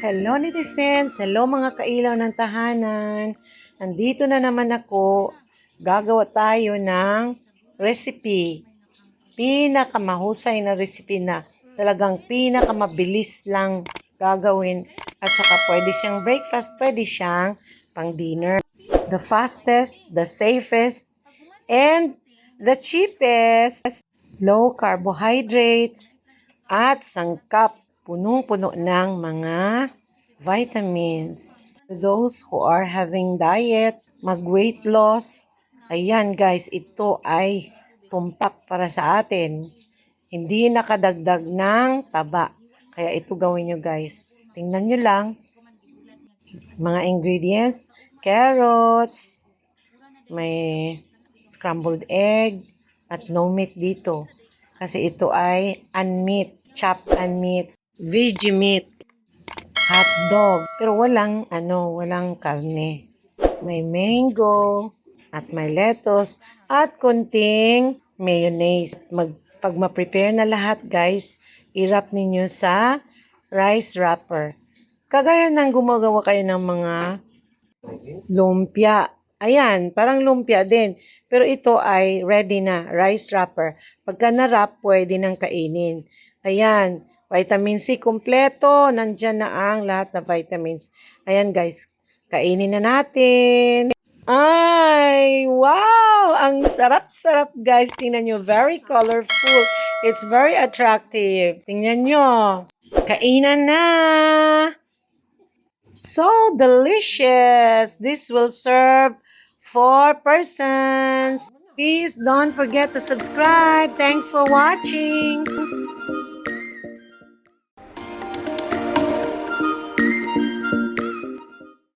Hello netizens, hello mga kailaw ng tahanan. Nandito na naman ako. Gagawa tayo ng recipe. Pinakamahusay na recipe na talagang pinakamabilis lang gagawin. At saka pwede siyang breakfast, pwede siyang pang dinner. The fastest, the safest, and the cheapest. Low carbohydrates at sangkap punong-puno ng mga vitamins. Those who are having diet, mag-weight loss, ayan guys, ito ay tumpak para sa atin. Hindi nakadagdag ng taba. Kaya ito gawin nyo guys. Tingnan nyo lang. Mga ingredients, carrots, may scrambled egg, at no meat dito. Kasi ito ay unmeat, chopped unmeat, veggie meat, hotdog. Pero walang karne. May mango, at may lettuce, at konting mayonnaise. Pag ma-prepare na lahat guys, i-wrap ninyo sa rice wrapper. Kagaya ng gumagawa kayo ng mga lumpia. Ayan, parang lumpia din. Pero ito ay ready na, rice wrapper. Pagka na-wrap, pwede nang kainin. Ayan, vitamin C kompleto. Nandyan na ang lahat na vitamins. Ayan guys, kainin na natin. Ay, wow! Ang sarap-sarap guys. Tingnan nyo, very colorful. It's very attractive. Tingnan nyo. Kainan na! So delicious! This will serve 4 persons. Please don't forget to subscribe. Thanks for watching.